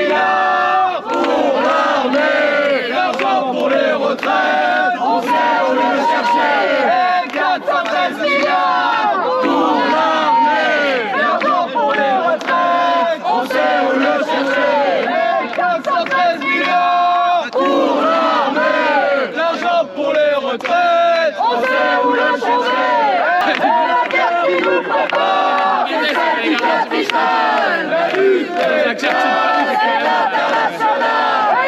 milliards pour l'armée, l'argent pour les retraites, on sait où le chercher. 413 milliards pour l'armée, l'argent pour les retraites, on sait où le chercher. 413 milliards pour l'armée, l'argent pour les retraites, on sait où le chercher. C'est la guerre qui nous prépare, c'est celle du capital. La lutte est internationale.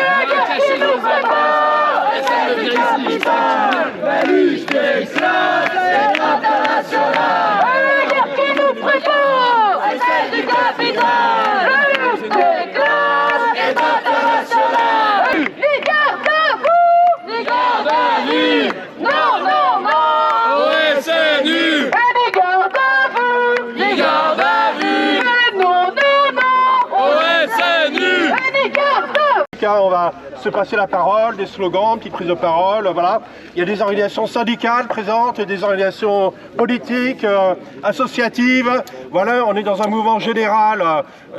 La guerre qui nous prépare, c'est celle du capital. La lutte des classes est internationale. La guerre qui nous prépare, c'est celle du capital. La lutte des classes est internationale. Les gardes à vous, les gardes à vue. Non, non, non. Au SNU. Les gardes à vous, les gardes à vue. Non, non, non. Au SNU. Les gardes à vous. On va se passer la parole, des slogans, petites prises de parole, voilà. Il y a des organisations syndicales présentes, des organisations politiques, associatives. Voilà, on est dans un mouvement général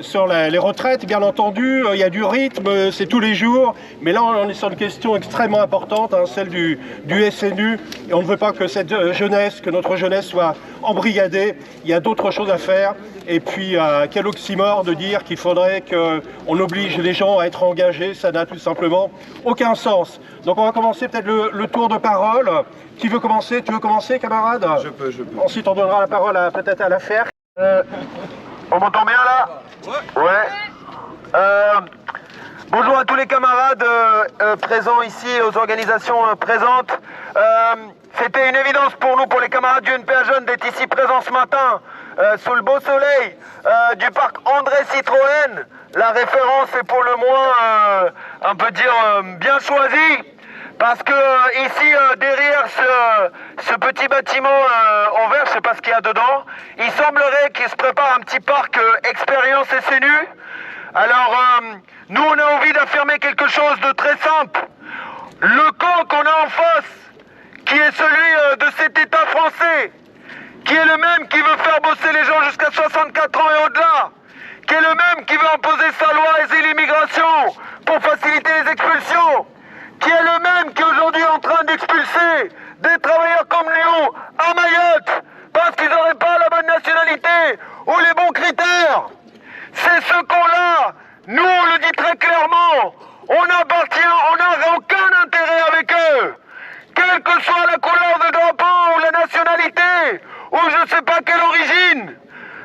sur les retraites, bien entendu. Il y a du rythme, c'est tous les jours. Mais là, on est sur une question extrêmement importante, hein, celle du SNU. Et on ne veut pas que cette jeunesse, que notre jeunesse soit embrigadée. Il y a d'autres choses à faire. Et puis, quel oxymore de dire qu'il faudrait qu'on oblige les gens à être engagés. Ça n'a tout simplement aucun sens. Donc on va commencer peut-être le tour de parole. Qui veut commencer? Tu veux commencer, camarade? Je peux. Ensuite, on donnera la parole peut-être à l'affaire. On m'entend bien là? Ouais. Bonjour à tous les camarades présents ici, aux organisations présentes. C'était une évidence pour nous, pour les camarades du NPA Jeunes, d'être ici présents ce matin, sous le beau soleil du parc André Citroën. La référence est pour le moins, on peut dire, bien choisie. Parce que ici, derrière ce petit bâtiment en verre, je sais pas ce qu'il y a dedans, il semblerait qu'il se prépare un petit parc expérience SNU. Alors, nous, on a envie d'affirmer quelque chose de très simple. Le camp qu'on a en face, qui est celui de cet État français, qui est le même qui veut faire bosser les gens jusqu'à 64 ans et au-delà, qui est le même qui veut imposer sa loi et l'immigration pour faciliter les expulsions, qui est le même qui aujourd'hui est en train d'expulser des travailleurs comme Léo à Mayotte parce qu'ils n'auraient pas la bonne nationalité ou les bons critères. C'est ce qu'on-là, nous on le dit très clairement, on n'a aucun intérêt avec eux, quelle que soit la couleur de drapeau ou la nationalité ou je ne sais pas quelle origine.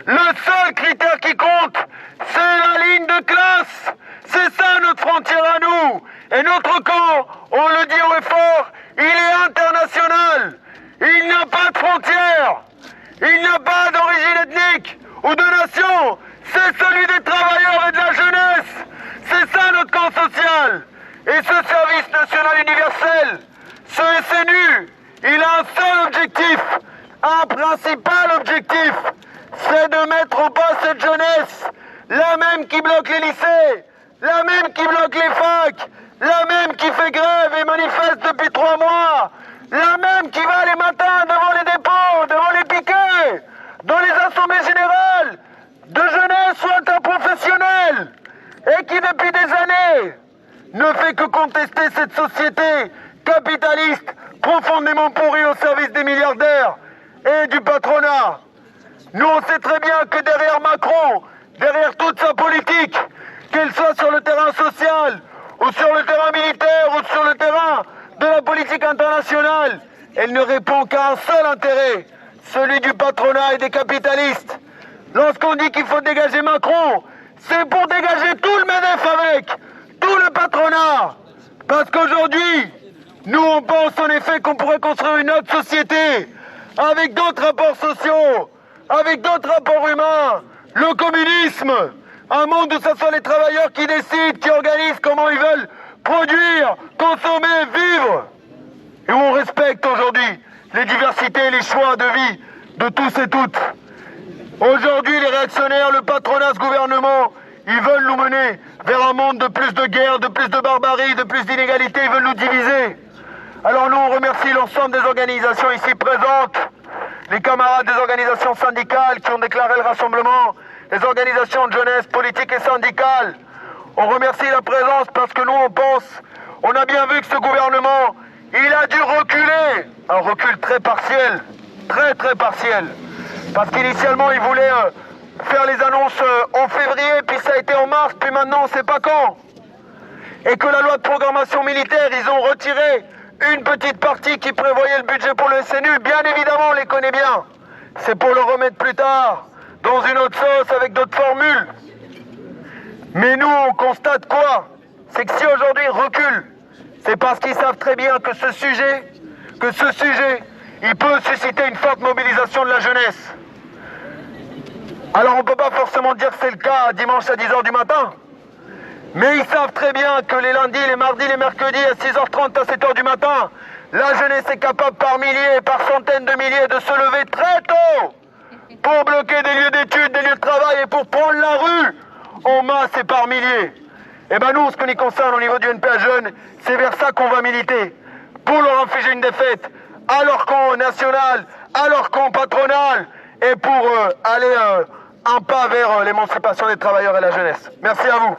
Le seul critère qui compte, c'est la ligne de classe. C'est ça notre frontière à nous. Et notre camp, on le dit haut et fort, il est international. Il n'y a pas de frontière. Il n'y a pas d'origine ethnique ou de nation. C'est celui des travailleurs et de la jeunesse. C'est ça notre camp social. Et ce service national universel, ce SNU, il a un seul objectif, un principal objectif. C'est de mettre au pas cette jeunesse, la même qui bloque les lycées, la même qui bloque les facs, la même qui fait grève et manifeste depuis 3 mois, la même qui va les matins devant les dépôts, devant les piquets, dans les assemblées générales, de jeunesse ou interprofessionnelle, et qui depuis des années ne fait que contester cette société capitaliste profondément pourrie au service des milliardaires et du patronat. Nous, on sait très bien que derrière Macron, derrière toute sa politique, qu'elle soit sur le terrain social, ou sur le terrain militaire, ou sur le terrain de la politique internationale, elle ne répond qu'à un seul intérêt, celui du patronat et des capitalistes. Lorsqu'on dit qu'il faut dégager Macron, c'est pour dégager tout le MEDEF avec, tout le patronat. Parce qu'aujourd'hui, nous, on pense en effet qu'on pourrait construire une autre société, avec d'autres rapports sociaux, avec d'autres rapports humains, le communisme, un monde où ce sont les travailleurs qui décident, qui organisent comment ils veulent produire, consommer, vivre, et où on respecte aujourd'hui les diversités et les choix de vie de tous et toutes. Aujourd'hui, les réactionnaires, le patronat, ce gouvernement, ils veulent nous mener vers un monde de plus de guerre, de plus de barbarie, de plus d'inégalité, ils veulent nous diviser. Alors nous, on remercie l'ensemble des organisations ici présentes, les camarades des organisations syndicales qui ont déclaré le rassemblement, les organisations de jeunesse politiques et syndicales. On remercie la présence parce que nous on pense, on a bien vu que ce gouvernement, il a dû reculer. Un recul très partiel, très partiel. Parce qu'initialement il voulait faire les annonces en février, puis ça a été en mars, puis maintenant on ne sait pas quand. Et que la loi de programmation militaire, ils ont retiré une petite partie qui prévoyait le budget pour le SNU. Bien évidemment, on les connaît bien. C'est pour le remettre plus tard, dans une autre sauce, avec d'autres formules. Mais nous, on constate quoi? C'est que si aujourd'hui ils reculent, c'est parce qu'ils savent très bien que ce sujet, il peut susciter une forte mobilisation de la jeunesse. Alors on ne peut pas forcément dire que c'est le cas dimanche à 10h du matin. Mais ils savent très bien que les lundis, les mardis, les mercredis à 6h30, à 7h du matin, la jeunesse est capable par milliers, par centaines de milliers de se lever très tôt pour bloquer des lieux d'études, des lieux de travail et pour prendre la rue en masse et par milliers. Et bien nous, en ce qui nous concerne au niveau du NPA Jeunes, c'est vers ça qu'on va militer. Pour leur infliger une défaite à leur camp national, à leur camp patronal et pour aller un pas vers l'émancipation des travailleurs et la jeunesse. Merci à vous.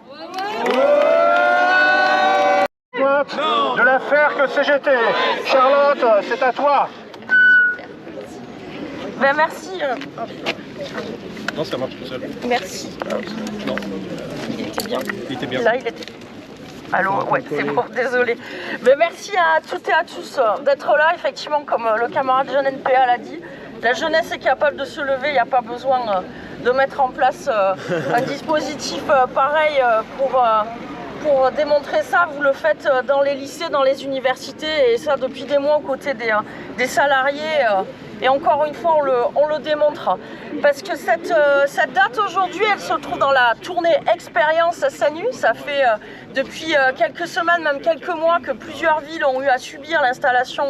De l'affaire que CGT. Charlotte, c'est à toi. Ben merci. Non, ça marche tout seul. Merci. Non. Il était bien. Il était bien. Là, il était. Allô, ouais, c'est bon, désolé. Mais merci à toutes et à tous d'être là. Effectivement, comme le camarade jeune NPA l'a dit, la jeunesse est capable de se lever. Il n'y a pas besoin de mettre en place un dispositif pareil pour démontrer ça. Vous le faites dans les lycées, dans les universités, et ça depuis des mois aux côtés des salariés. Et encore une fois, on le démontre. Parce que cette date aujourd'hui, elle se trouve dans la tournée Expérience SNU. Ça fait depuis quelques semaines, même quelques mois, que plusieurs villes ont eu à subir l'installation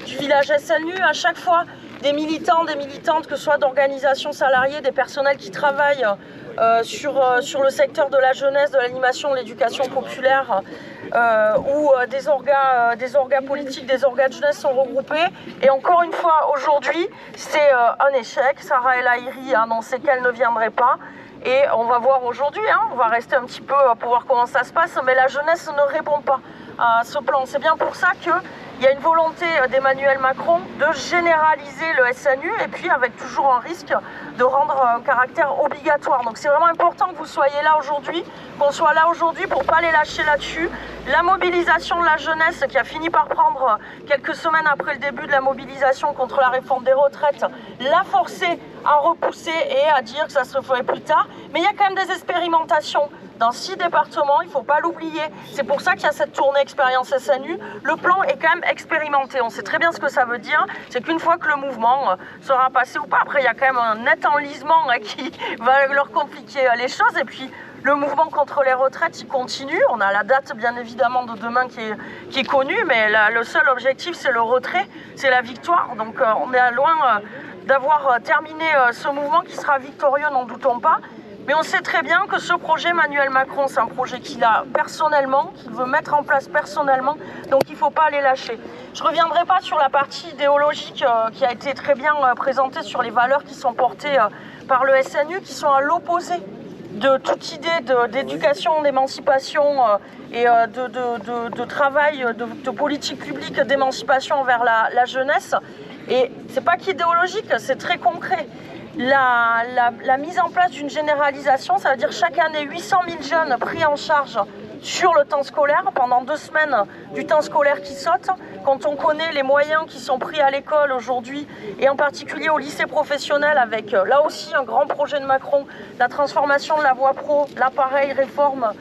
du village SNU. À chaque fois, des militants, des militantes, que ce soit d'organisations salariées, des personnels qui travaillent sur le secteur de la jeunesse, de l'animation, de l'éducation populaire, où des orgas politiques, des orgas de jeunesse sont regroupés. Et encore une fois, aujourd'hui, c'est un échec. Sarah El Haïry a annoncé qu'elle ne viendrait pas. Et on va voir aujourd'hui, on va rester un petit peu pour voir comment ça se passe, mais la jeunesse ne répond pas à ce plan. C'est bien pour ça qu'il y a une volonté d'Emmanuel Macron de généraliser le SNU, et puis avec toujours un risque de rendre un caractère obligatoire. Donc c'est vraiment important que vous soyez là aujourd'hui, qu'on soit là aujourd'hui pour ne pas les lâcher là-dessus. La mobilisation de la jeunesse qui a fini par prendre quelques semaines après le début de la mobilisation contre la réforme des retraites, l'a forcé à repousser et à dire que ça se ferait plus tard. Mais il y a quand même des expérimentations dans 6 départements, il ne faut pas l'oublier. C'est pour ça qu'il y a cette tournée Expérience SNU. Le plan est quand même expérimenté. On sait très bien ce que ça veut dire. C'est qu'une fois que le mouvement sera passé ou pas, après il y a quand même un net enlisement qui va leur compliquer les choses. Et puis le mouvement contre les retraites, il continue. On a la date bien évidemment de demain qui est connue, mais le seul objectif c'est le retrait, c'est la victoire. Donc on est loin d'avoir terminé ce mouvement qui sera victorieux, n'en doutons pas. Mais on sait très bien que ce projet Emmanuel Macron, c'est un projet qu'il a personnellement, qu'il veut mettre en place personnellement, donc il ne faut pas les lâcher. Je ne reviendrai pas sur la partie idéologique qui a été très bien présentée sur les valeurs qui sont portées par le SNU, qui sont à l'opposé de toute idée d'éducation, d'émancipation et de travail, de politique publique d'émancipation envers la jeunesse. Et c'est pas qu'idéologique, c'est très concret. La mise en place d'une généralisation, ça veut dire chaque année 800 000 jeunes pris en charge sur le temps scolaire, pendant 2 semaines du temps scolaire qui saute. Quand on connaît les moyens qui sont pris à l'école aujourd'hui, et en particulier au lycée professionnel, avec là aussi un grand projet de Macron, la transformation de la voie pro, l'appareil réforme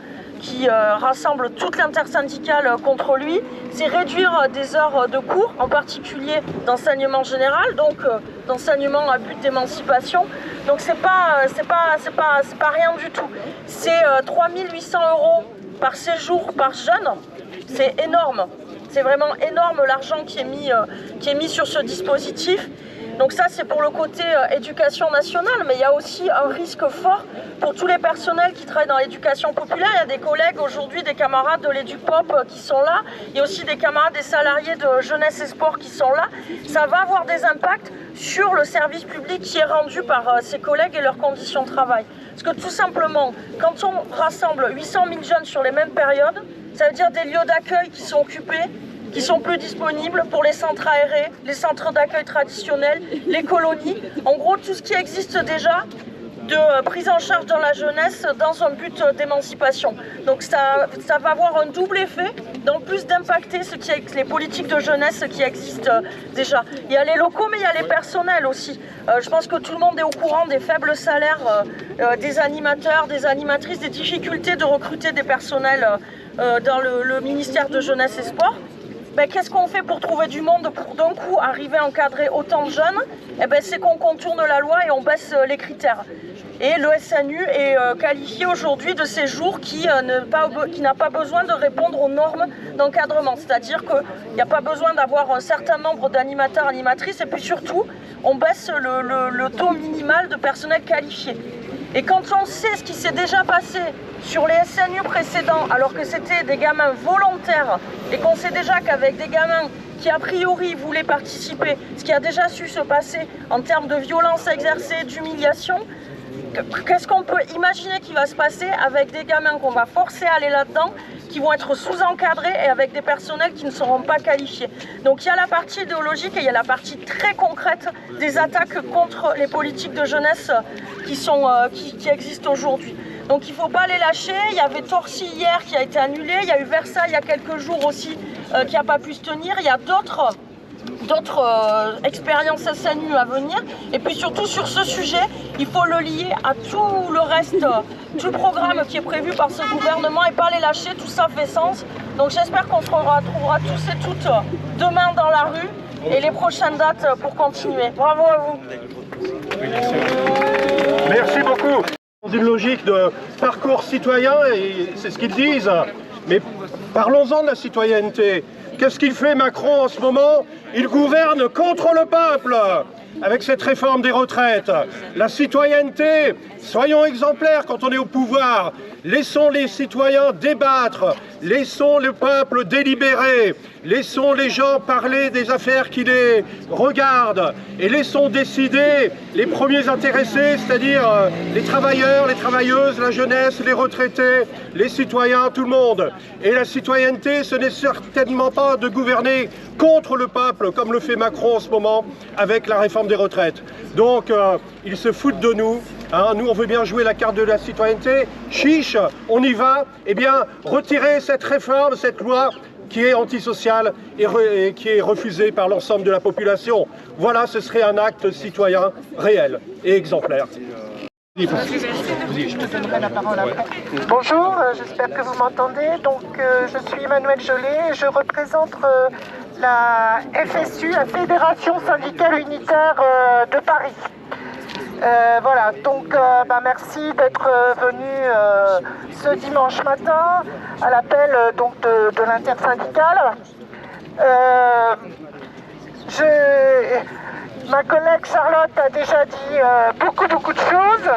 qui rassemble toute l'intersyndicale contre lui, c'est réduire des heures de cours, en particulier d'enseignement général, donc d'enseignement à but d'émancipation. Donc c'est pas rien du tout. C'est 3 800 € par séjour par jeune. C'est énorme. C'est vraiment énorme l'argent qui est mis sur ce dispositif. Donc ça, c'est pour le côté éducation nationale, mais il y a aussi un risque fort pour tous les personnels qui travaillent dans l'éducation populaire. Il y a des collègues aujourd'hui, des camarades de l'EduPop qui sont là. Il y a aussi des camarades, des salariés de Jeunesse et Sport qui sont là. Ça va avoir des impacts sur le service public qui est rendu par ces collègues et leurs conditions de travail. Parce que tout simplement, quand on rassemble 800 000 jeunes sur les mêmes périodes, ça veut dire des lieux d'accueil qui sont occupés, qui sont plus disponibles pour les centres aérés, les centres d'accueil traditionnels, les colonies. En gros, tout ce qui existe déjà de prise en charge dans la jeunesse dans un but d'émancipation. Donc ça va avoir un double effet, en plus d'impacter les politiques de jeunesse qui existent déjà. Il y a les locaux, mais il y a les personnels aussi. Je pense que tout le monde est au courant des faibles salaires des animateurs, des animatrices, des difficultés de recruter des personnels dans le ministère de Jeunesse et Sport. Ben, qu'est-ce qu'on fait pour trouver du monde pour d'un coup arriver à encadrer autant de jeunes? Eh ben, c'est qu'on contourne la loi et on baisse les critères. Et le SNU est qualifié aujourd'hui de séjour qui n'a pas besoin de répondre aux normes d'encadrement. C'est-à-dire qu'il n'y a pas besoin d'avoir un certain nombre d'animateurs, animatrices, et puis surtout, on baisse le taux minimal de personnel qualifié. Et quand on sait ce qui s'est déjà passé sur les SNU précédents, alors que c'était des gamins volontaires, et qu'on sait déjà qu'avec des gamins qui a priori voulaient participer, ce qui a déjà su se passer en termes de violence exercée, d'humiliation, qu'est-ce qu'on peut imaginer qui va se passer avec des gamins qu'on va forcer à aller là-dedans, qui vont être sous-encadrés et avec des personnels qui ne seront pas qualifiés. Donc il y a la partie idéologique et il y a la partie très concrète des attaques contre les politiques de jeunesse qui existent aujourd'hui. Donc il ne faut pas les lâcher. Il y avait Torcy hier qui a été annulé, il y a eu Versailles il y a quelques jours aussi qui n'a pas pu se tenir. Il y a d'autres expériences SNU à venir. Et puis surtout sur ce sujet, il faut le lier à tout le reste, tout le programme qui est prévu par ce gouvernement et pas les lâcher, tout ça fait sens. Donc j'espère qu'on se retrouvera tous et toutes demain dans la rue et les prochaines dates pour continuer. Bravo à vous. Merci beaucoup. Dans une logique de parcours citoyen, et c'est ce qu'ils disent, mais parlons-en de la citoyenneté. Qu'est-ce qu'il fait Macron en ce moment? Il gouverne contre le peuple avec cette réforme des retraites. La citoyenneté, soyons exemplaires quand on est au pouvoir. Laissons les citoyens débattre, laissons le peuple délibérer, laissons les gens parler des affaires qui les regardent et laissons décider les premiers intéressés, c'est-à-dire les travailleurs, les travailleuses, la jeunesse, les retraités, les citoyens, tout le monde. Et la citoyenneté, ce n'est certainement pas de gouverner contre le peuple, comme le fait Macron en ce moment avec la réforme des retraites. Donc, ils se foutent de nous. Hein, nous, on veut bien jouer la carte de la citoyenneté. Chiche, on y va. Eh bien, retirez cette réforme, cette loi qui est antisociale et qui est refusée par l'ensemble de la population. Voilà, ce serait un acte citoyen réel et exemplaire. Je te donnerai la parole après. Bonjour, j'espère que vous m'entendez. Donc, je suis Emmanuelle Jolet et je représente la FSU, la Fédération Syndicale Unitaire de Paris. Voilà, donc merci d'être venu ce dimanche matin à l'appel de l'intersyndicale. Ma collègue Charlotte a déjà dit beaucoup de choses.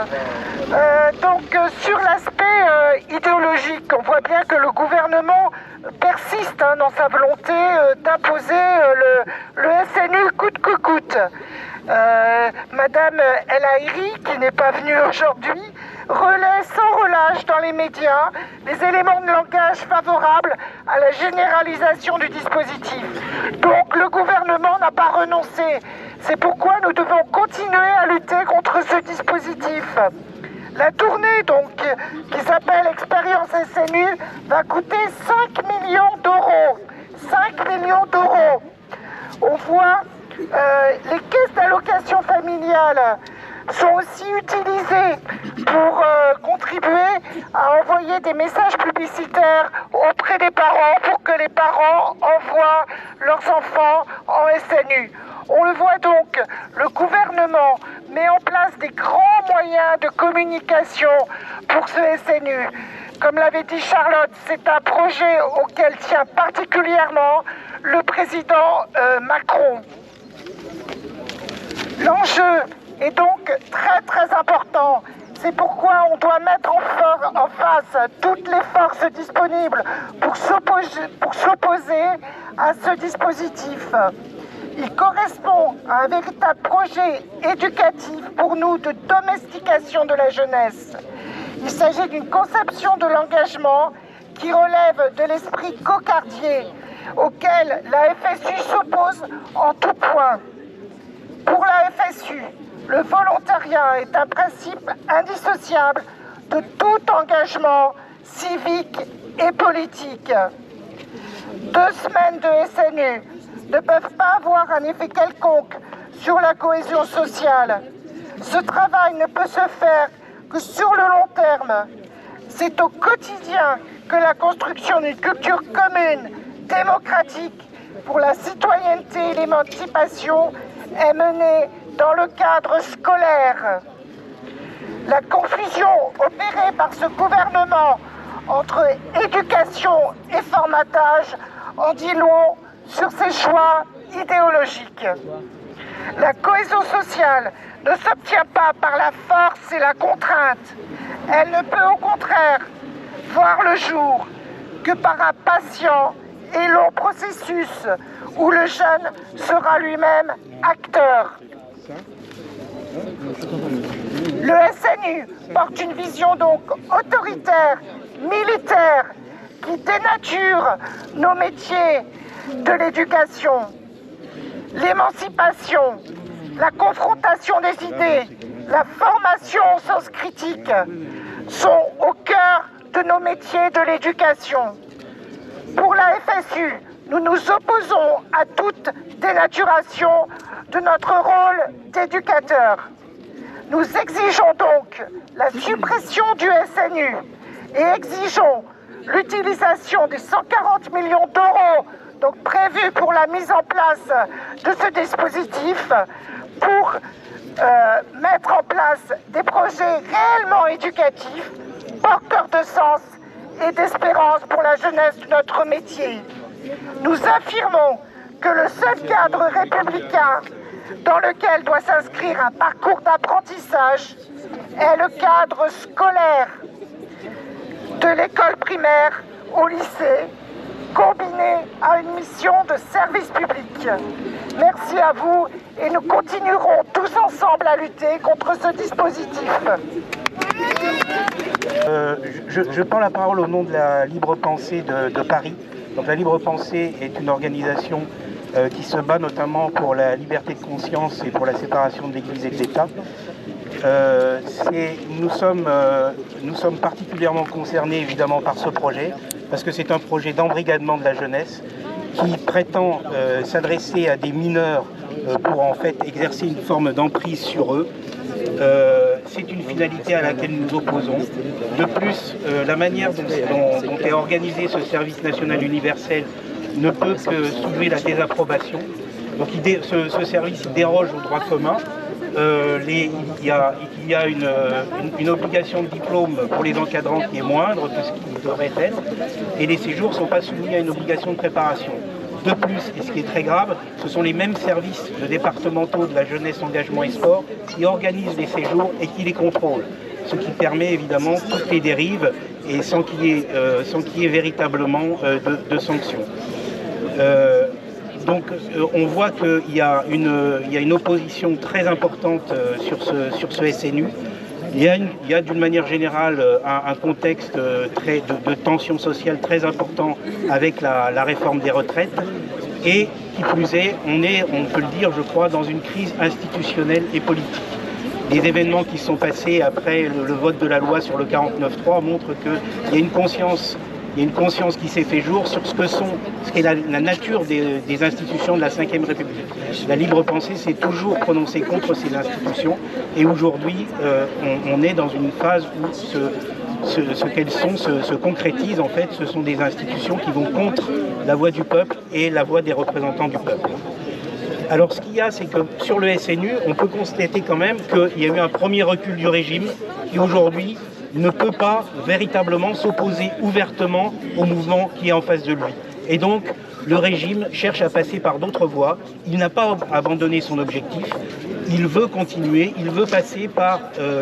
Sur l'aspect idéologique, on voit bien que le gouvernement persiste dans sa volonté d'imposer le SNU coûte que coûte. Madame El Haïry, qui n'est pas venue aujourd'hui, relaie sans relâche dans les médias les éléments de langage favorables à la généralisation du dispositif. Donc le gouvernement n'a pas renoncé. C'est pourquoi nous devons continuer à lutter contre ce dispositif. La tournée qui s'appelle Expérience SNU va coûter 5 millions d'euros. 5 millions d'euros. On voit les caisses d'allocation familiale sont aussi utilisées pour contribuer à envoyer des messages publicitaires auprès des parents pour que les parents envoient leurs enfants en SNU. On le voit donc, le gouvernement met en place des grands moyens de communication pour ce SNU. Comme l'avait dit Charlotte, c'est un projet auquel tient particulièrement le président Macron. L'enjeu est donc très important. C'est pourquoi on doit mettre en face toutes les forces disponibles pour s'opposer à ce dispositif. Il correspond à un véritable projet éducatif pour nous de domestication de la jeunesse. Il s'agit d'une conception de l'engagement qui relève de l'esprit cocardier auquel la FSU s'oppose en tout point. Pour la FSU, le volontariat est un principe indissociable de tout engagement civique et politique. 2 semaines de SNU ne peuvent pas avoir un effet quelconque sur la cohésion sociale. Ce travail ne peut se faire que sur le long terme. C'est au quotidien que la construction d'une culture commune, démocratique, pour la citoyenneté et l'émancipation est menée dans le cadre scolaire. La confusion opérée par ce gouvernement entre éducation et formatage en dit long sur ses choix idéologiques. La cohésion sociale ne s'obtient pas par la force et la contrainte. Elle ne peut au contraire voir le jour que par un patient et long processus où le jeune sera lui-même acteur. Le SNU porte une vision donc autoritaire, militaire, qui dénature nos métiers de l'éducation. L'émancipation, la confrontation des idées, la formation au sens critique sont au cœur de nos métiers de l'éducation. Pour la FSU, nous nous opposons à toute dénaturation de notre rôle d'éducateur. Nous exigeons donc la suppression du SNU et exigeons l'utilisation des 140 millions d'euros donc prévus pour la mise en place de ce dispositif pour mettre en place des projets réellement éducatifs, porteurs de sens et d'espérance pour la jeunesse de notre métier. Nous affirmons que le seul cadre républicain dans lequel doit s'inscrire un parcours d'apprentissage est le cadre scolaire, de l'école primaire au lycée, combiné à une mission de service public. Merci à vous et nous continuerons tous ensemble à lutter contre ce dispositif. Je prends la parole au nom de la Libre Pensée de Paris. Donc la Libre Pensée est une organisation qui se bat notamment pour la liberté de conscience et pour la séparation de l'Église et de l'État. Nous sommes particulièrement concernés évidemment par ce projet, parce que c'est un projet d'embrigadement de la jeunesse qui prétend s'adresser à des mineurs pour en fait exercer une forme d'emprise sur eux. C'est une finalité à laquelle nous nous opposons. De plus, la manière dont est organisé ce service national universel ne peut que soulever la désapprobation. Donc ce service déroge au droit commun. Il y a une obligation de diplôme pour les encadrants qui est moindre que ce qui devrait être, et les séjours ne sont pas soumis à une obligation de préparation. De plus, et ce qui est très grave, ce sont les mêmes services de départementaux de la jeunesse, engagement et sport qui organisent les séjours et qui les contrôlent, ce qui permet évidemment toutes les dérives et sans qu'il y ait véritablement de sanctions. Donc on voit qu'il y a une opposition très importante sur ce SNU. Il y a d'une manière générale un contexte de tension sociale très important avec la réforme des retraites. Et qui plus est, on peut le dire, je crois, dans une crise institutionnelle et politique. Les événements qui sont passés après le vote de la loi sur le 49.3 montrent qu'il y a une conscience qui s'est fait jour sur ce qu'est la nature des institutions de la Ve République. La Libre Pensée s'est toujours prononcée contre ces institutions et aujourd'hui on est dans une phase où ce qu'elles sont se concrétise. En fait, ce sont des institutions qui vont contre la voix du peuple et la voix des représentants du peuple. Alors ce qu'il y a, c'est que sur le SNU, on peut constater quand même qu'il y a eu un premier recul du régime qui aujourd'hui ne peut pas véritablement s'opposer ouvertement au mouvement qui est en face de lui. Et donc, le régime cherche à passer par d'autres voies. Il n'a pas abandonné son objectif. il veut continuer, il veut passer par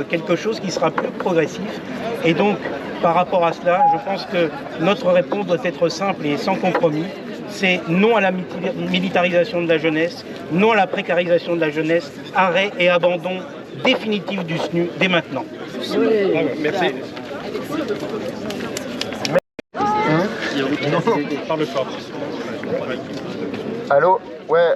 quelque chose qui sera plus progressif. Et donc, par rapport à cela, je pense que notre réponse doit être simple et sans compromis. C'est non à la militarisation de la jeunesse, non à la précarisation de la jeunesse, arrêt et abandon définitif du SNU dès maintenant. Merci. Parle fort. Allô? Ouais,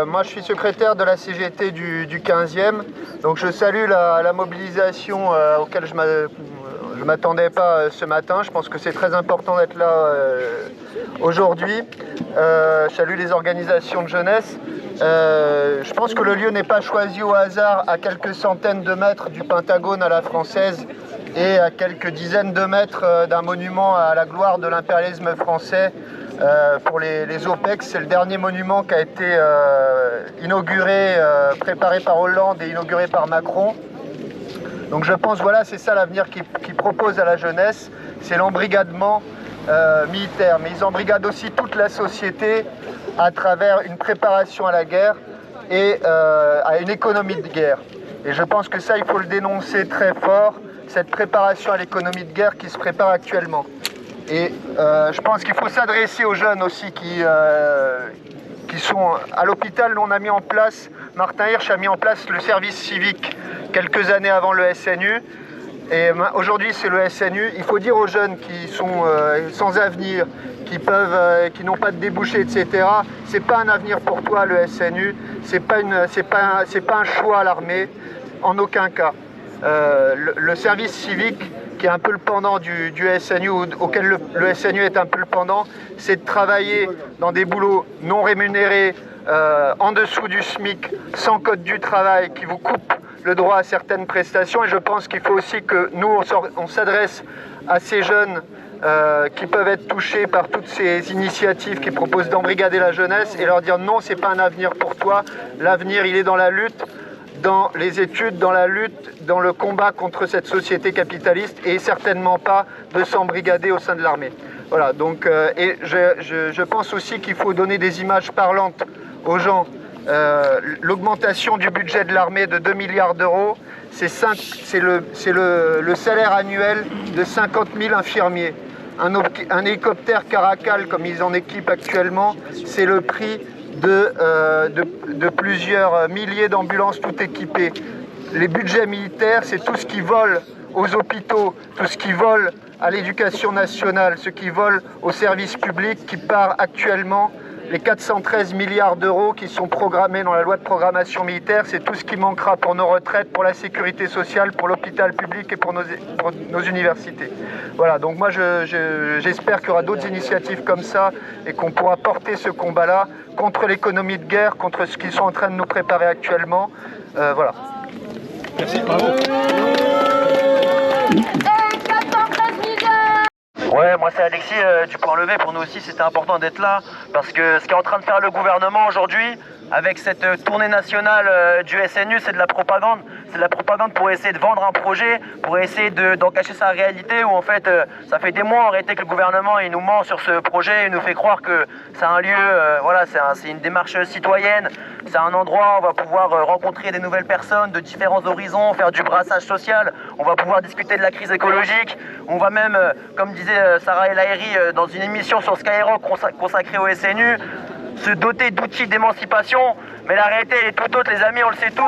moi je suis secrétaire de la CGT du 15e, donc je salue la mobilisation auquel je ne m'attendais pas ce matin. Je pense que c'est très important d'être là aujourd'hui. Je salue les organisations de jeunesse. Je pense que le lieu n'est pas choisi au hasard, à quelques centaines de mètres du Pentagone à la française et à quelques dizaines de mètres d'un monument à la gloire de l'impérialisme français. Pour les OPEX, c'est le dernier monument qui a été inauguré, préparé par Hollande et inauguré par Macron. Donc je pense, voilà, c'est ça l'avenir qu'ils proposent à la jeunesse, c'est l'embrigadement militaire. Mais ils embrigadent aussi toute la société à travers une préparation à la guerre et à une économie de guerre. Et je pense que ça, il faut le dénoncer très fort, cette préparation à l'économie de guerre qui se prépare actuellement. Et je pense qu'il faut s'adresser aux jeunes aussi qui sont à l'hôpital. On a mis en place, Martin Hirsch a mis en place le service civique quelques années avant le SNU. Et aujourd'hui c'est le SNU. Il faut dire aux jeunes qui sont sans avenir, qui n'ont pas de débouchés, etc. C'est pas un avenir pour toi le SNU. C'est pas un choix à l'armée, en aucun cas. Le service civique, qui est un peu le pendant du SNU, auquel le SNU est un peu le pendant, c'est de travailler dans des boulots non rémunérés, en dessous du SMIC, sans code du travail, qui vous coupe le droit à certaines prestations. Et je pense qu'il faut aussi que nous, on s'adresse à ces jeunes qui peuvent être touchés par toutes ces initiatives qui proposent d'embrigader la jeunesse et leur dire non, c'est pas un avenir pour toi. L'avenir, il est dans la lutte, dans les études, dans la lutte, dans le combat contre cette société capitaliste, et certainement pas de s'embrigader au sein de l'armée. Voilà, donc, et je pense aussi qu'il faut donner des images parlantes aux gens. L'augmentation du budget de l'armée de 2 milliards d'euros, c'est le salaire annuel de 50 000 infirmiers. Un hélicoptère Caracal, comme ils en équipent actuellement, c'est le prix de plusieurs milliers d'ambulances toutes équipées. Les budgets militaires, c'est tout ce qui vole aux hôpitaux, tout ce qui vole à l'éducation nationale, ce qui vole au service public, qui part actuellement. Les 413 milliards d'euros qui sont programmés dans la loi de programmation militaire, c'est tout ce qui manquera pour nos retraites, pour la sécurité sociale, pour l'hôpital public et pour nos universités. Voilà, donc moi j'espère qu'il y aura d'autres initiatives comme ça et qu'on pourra porter ce combat-là contre l'économie de guerre, contre ce qu'ils sont en train de nous préparer actuellement. Voilà. Merci, bravo. Ouais, moi c'est Alexis du Point Levé. Pour nous aussi c'était important d'être là parce que ce qu'est en train de faire le gouvernement aujourd'hui avec cette tournée nationale du SNU, c'est de la propagande. C'est de la propagande pour essayer de vendre un projet, pour essayer d'en cacher sa réalité, où en fait ça fait des mois en réalité que le gouvernement il nous ment sur ce projet, il nous fait croire que c'est un lieu, voilà, c'est une démarche citoyenne, c'est un endroit où on va pouvoir rencontrer des nouvelles personnes de différents horizons, faire du brassage social, on va pouvoir discuter de la crise écologique, on va même, comme disait Sarah El Haïry dans une émission sur Skyrock consacrée au SNU, se doter d'outils d'émancipation, mais la réalité elle est tout autre, les amis, on le sait tous.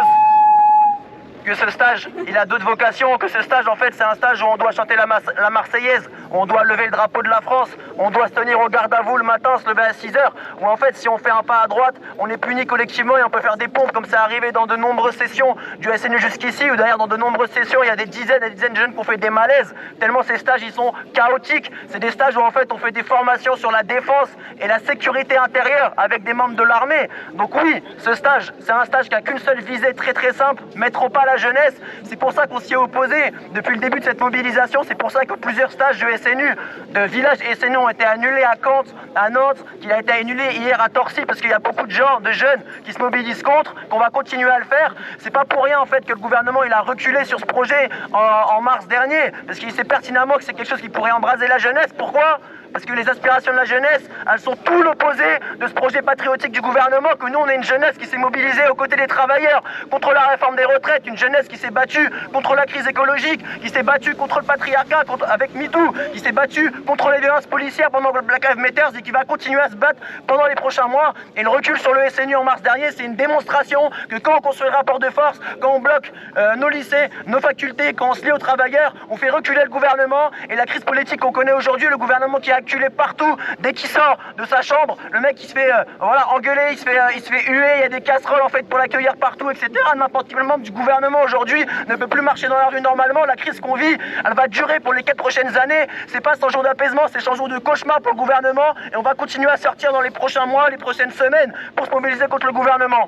Que ce stage, il a d'autres vocations, que ce stage en fait c'est un stage où on doit chanter la Marseillaise, où on doit lever le drapeau de la France, où on doit se tenir au garde à vous le matin, se lever à 6h, où en fait si on fait un pas à droite, on est puni collectivement et on peut faire des pompes comme c'est arrivé dans de nombreuses sessions du SNU jusqu'ici, ou d'ailleurs dans de nombreuses sessions il y a des dizaines et des dizaines de jeunes qui ont fait des malaises, tellement ces stages ils sont chaotiques, c'est des stages où en fait on fait des formations sur la défense et la sécurité intérieure avec des membres de l'armée. Donc oui, ce stage, c'est un stage qui a qu'une seule visée très très simple, mettre au pas la jeunesse. C'est pour ça qu'on s'y est opposé depuis le début de cette mobilisation. C'est pour ça que plusieurs stages de SNU, de villages SNU ont été annulés à Caen, à Nantes, qu'il a été annulé hier à Torcy parce qu'il y a beaucoup de gens, de jeunes qui se mobilisent contre, qu'on va continuer à le faire. C'est pas pour rien en fait que le gouvernement il a reculé sur ce projet en mars dernier, parce qu'il sait pertinemment que c'est quelque chose qui pourrait embraser la jeunesse. Pourquoi ? parce que les aspirations de la jeunesse, elles sont tout l'opposé de ce projet patriotique du gouvernement, que nous on est une jeunesse qui s'est mobilisée aux côtés des travailleurs, contre la réforme des retraites, une jeunesse qui s'est battue contre la crise écologique, qui s'est battue contre le patriarcat, avec MeToo, qui s'est battue contre les violences policières pendant le Black Lives Matter et qui va continuer à se battre pendant les prochains mois. Et le recul sur le SNU en mars dernier, c'est une démonstration que quand on construit le rapport de force, quand on bloque nos lycées, nos facultés, quand on se lie aux travailleurs, on fait reculer le gouvernement. Et la crise politique qu'on connaît aujourd'hui, le gouvernement qui est acculé partout, dès qu'il sort de sa chambre, le mec il se fait engueuler, il se fait huer, il y a des casseroles en fait pour l'accueillir partout, etc. N'importe quel membre du gouvernement aujourd'hui ne peut plus marcher dans la rue normalement. La crise qu'on vit, elle va durer pour les 4 prochaines années. C'est pas 100 jours d'apaisement, c'est 100 jours de cauchemar pour le gouvernement. Et on va continuer à sortir dans les prochains mois, les prochaines semaines, pour se mobiliser contre le gouvernement.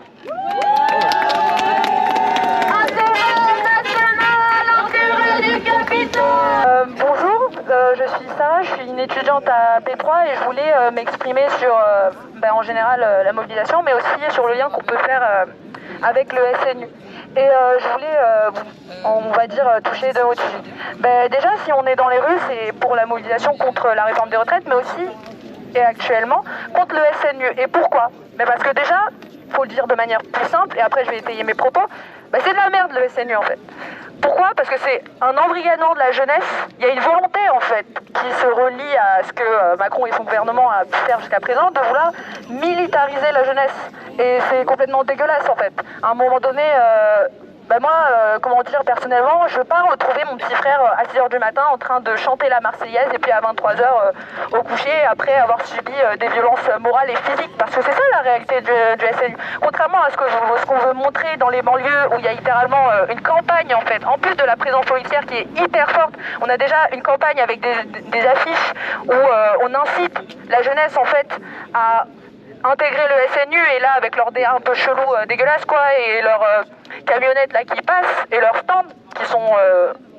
Bonjour, je suis Sarah, je suis une étudiante à P3 et je voulais m'exprimer sur en général la mobilisation, mais aussi sur le lien qu'on peut faire avec le SNU. Et je voulais, on va dire, toucher deux hauts sujets. Déjà, si on est dans les rues, c'est pour la mobilisation contre la réforme des retraites, mais aussi, et actuellement, contre le SNU. Et pourquoi? Parce que déjà, il faut le dire de manière plus simple, et après je vais étayer mes propos, c'est de la merde le SNU en fait. Pourquoi? Parce que c'est un embrigadement de la jeunesse. Il y a une volonté en fait qui se relie à ce que Macron et son gouvernement a pu faire jusqu'à présent, de vouloir militariser la jeunesse. Et c'est complètement dégueulasse en fait. À un moment donné, personnellement, je veux pas retrouver mon petit frère à 6h du matin en train de chanter la Marseillaise et puis à 23h au coucher après avoir subi des violences morales et physiques, parce que c'est ça la réalité du SNU. Contrairement à ce qu'on veut montrer dans les banlieues où il y a littéralement une campagne en fait, en plus de la présence policière qui est hyper forte, on a déjà une campagne avec des affiches où on incite la jeunesse en fait à intégrer le SNU, et là avec leurs DA un peu chelous, dégueulasses quoi, et leurs camionnettes là qui passent, et leurs stands qui sont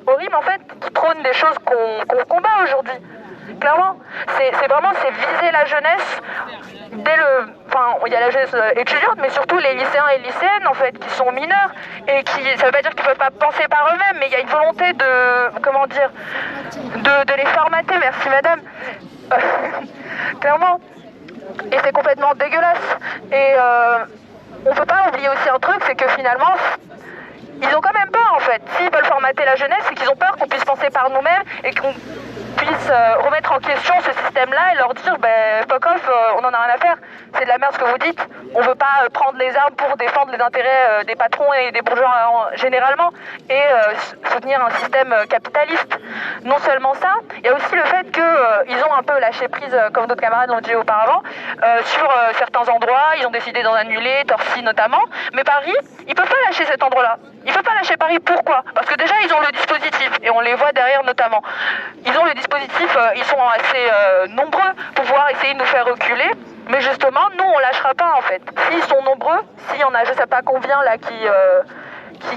horribles en fait, qui prônent des choses qu'on combat aujourd'hui. Clairement, c'est viser la jeunesse il y a la jeunesse étudiante, mais surtout les lycéens et lycéennes en fait, qui sont mineurs, et ça veut pas dire qu'ils peuvent pas penser par eux-mêmes, mais il y a une volonté de les formater, merci madame, clairement. Et c'est complètement dégueulasse. Et on peut pas oublier aussi un truc, c'est que finalement, ils ont quand même peur en fait. S'ils veulent formater la jeunesse, c'est qu'ils ont peur qu'on puisse penser par nous-mêmes et qu'on puisse remettre en question ce système-là et leur dire fuck off, on en a rien à faire. C'est de la merde ce que vous dites. On veut pas prendre les armes pour défendre les intérêts des patrons et des bourgeois généralement, et soutenir un système capitaliste. Non seulement ça, il y a aussi le fait qu'ils ont un peu lâché prise, comme d'autres camarades l'ont dit auparavant, sur certains endroits. Ils ont décidé d'en annuler, Torcy notamment. Mais Paris, ils peuvent pas lâcher cet endroit-là. Ils peuvent pas lâcher Paris. Pourquoi? Parce que déjà, ils ont le dispositif, et on les voit derrière notamment. Ils ont le dispositif, ils sont assez nombreux pour pouvoir essayer de nous faire reculer. Mais justement, nous, on lâchera pas en fait. S'ils sont nombreux, s'il y en a je sais pas combien là qui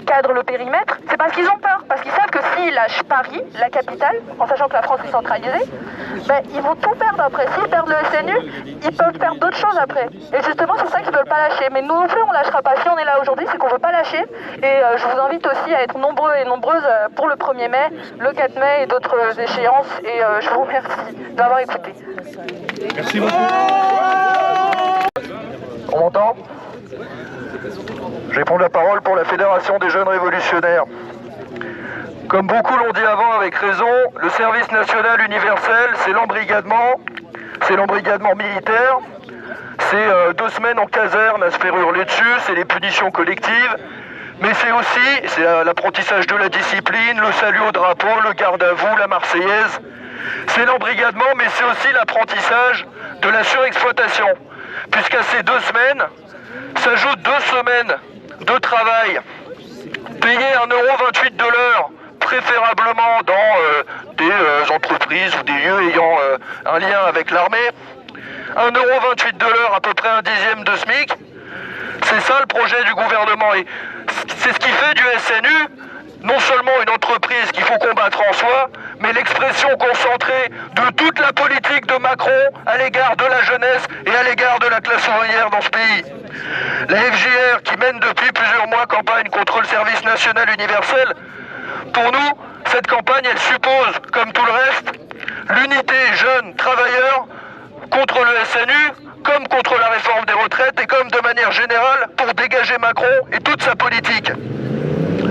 cadrent le périmètre, c'est parce qu'ils ont peur. Parce qu'ils savent que s'ils lâchent Paris, la capitale, en sachant que la France est centralisée, ils vont tout perdre après. S'ils perdent le SNU, ils peuvent perdre d'autres choses après. Et justement, c'est ça qu'ils veulent pas lâcher. Mais nous non plus, on lâchera pas. Si on est là aujourd'hui, c'est qu'on veut pas lâcher. Et je vous invite aussi à être nombreux et nombreuses pour le 1er mai, le 4 mai et d'autres échéances. Et je vous remercie d'avoir écouté. Merci beaucoup. On m'entend? Je vais prendre la parole pour la Fédération des Jeunes Révolutionnaires. Comme beaucoup l'ont dit avant avec raison, le service national universel, c'est l'embrigadement militaire, c'est 2 semaines en caserne à se faire hurler dessus, c'est les punitions collectives, mais c'est aussi l'apprentissage de la discipline, le salut au drapeau, le garde à vous, la Marseillaise. C'est l'embrigadement, mais c'est aussi l'apprentissage de la surexploitation, puisqu'à ces 2 semaines s'ajoutent 2 semaines de travail, payé 1,28 € de l'heure, préférablement dans des entreprises ou des lieux ayant un lien avec l'armée. 1,28 € de l'heure, à peu près 1/10 de SMIC. C'est ça le projet du gouvernement. Et c'est ce qui fait du SNU non seulement une entreprise qu'il faut combattre en soi, mais l'expression concentrée de toute la politique de Macron à l'égard de la jeunesse et à l'égard de la classe ouvrière dans ce pays. La FJR, qui mène depuis plusieurs mois campagne contre le service national universel, pour nous, cette campagne, elle suppose, comme tout le reste, l'unité jeunes travailleurs contre le SNU, comme contre la réforme des retraites et comme de manière générale pour dégager Macron et toute sa politique.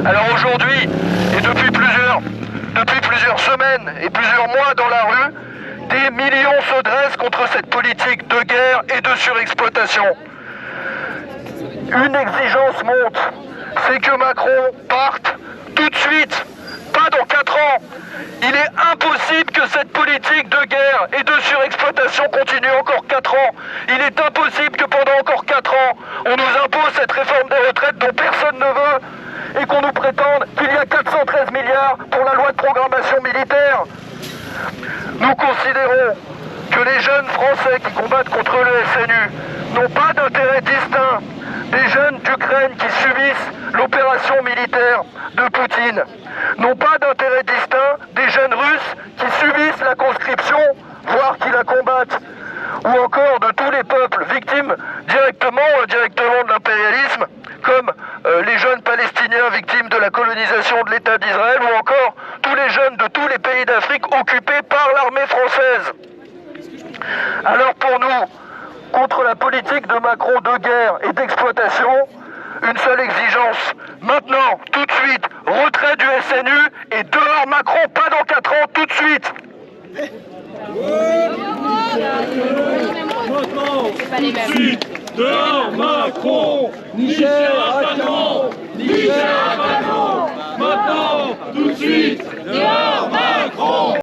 Alors aujourd'hui, et depuis plusieurs semaines et plusieurs mois dans la rue, des millions se dressent contre cette politique de guerre et de surexploitation. Une exigence monte, c'est que Macron parte tout de suite, pas dans 4 ans. Il est impossible que cette politique de guerre et de surexploitation continue encore 4 ans. Il est impossible que pendant encore 4 ans, on nous impose cette réforme des retraites dont personne ne veut et qu'on nous prétende qu'il y a 413 milliards pour la loi de programmation militaire. Nous considérons que les jeunes Français qui combattent contre le SNU n'ont pas d'intérêt distinct des jeunes d'Ukraine qui subissent l'opération militaire de Poutine, n'ont pas d'intérêt distinct des jeunes Russes qui subissent la conscription, voire qui la combattent, ou encore de tous les peuples victimes directement ou indirectement de l'impérialisme, comme les jeunes Palestiniens victimes de la colonisation de l'État d'Israël, ou encore tous les jeunes de tous les pays d'Afrique occupés par l'armée française. Alors pour nous, contre la politique de Macron de guerre et d'exploitation, une seule exigence, maintenant, tout de suite, retrait du SNU et dehors Macron, pas dans 4 ans, tout de suite. Dehors Macron, Niger à canon, Niger à canon, maintenant, tout de suite, dehors Macron.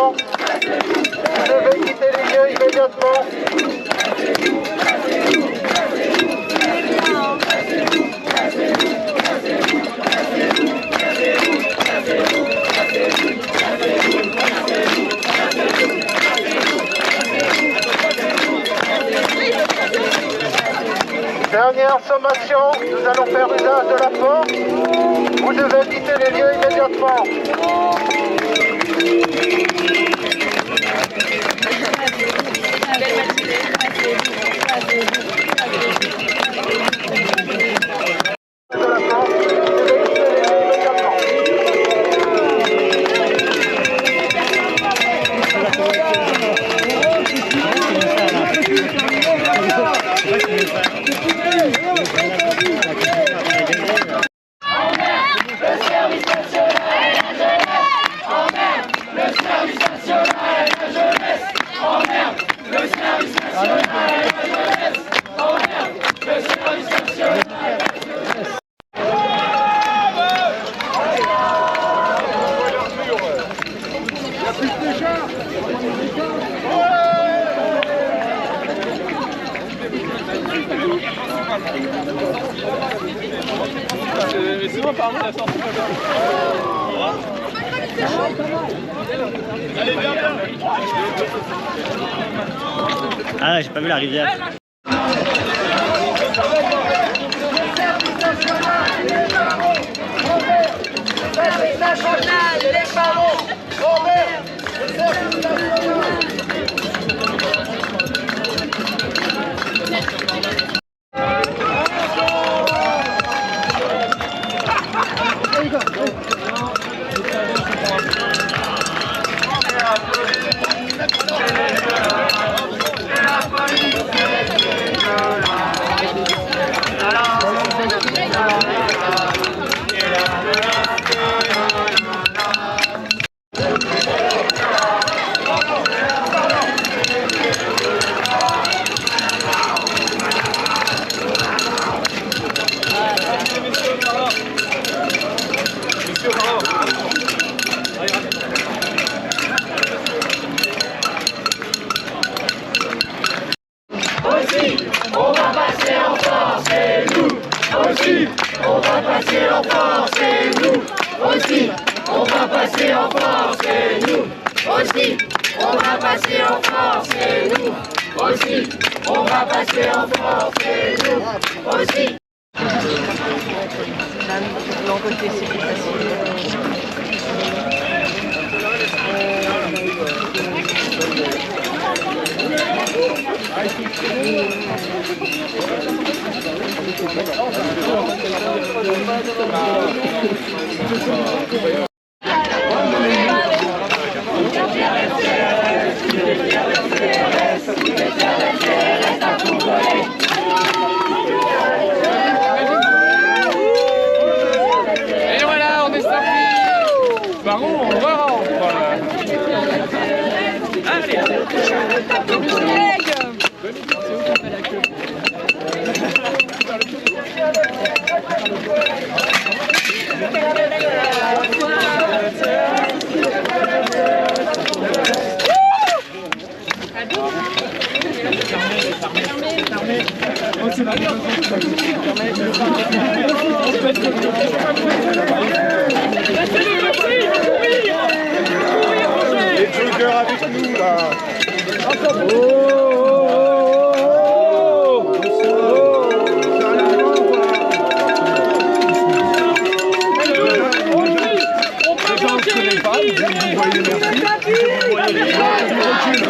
sommation. Vous devez quitter les lieux immédiatement. Dernière sommation, nous allons faire usage de la force. Vous devez quitter les lieux immédiatement. Ah, j'ai pas vu la rivière. Et voilà, on est sorti. Par contre, on rentre. Allez. Les joggers avec nous là. On peut manquer les filles.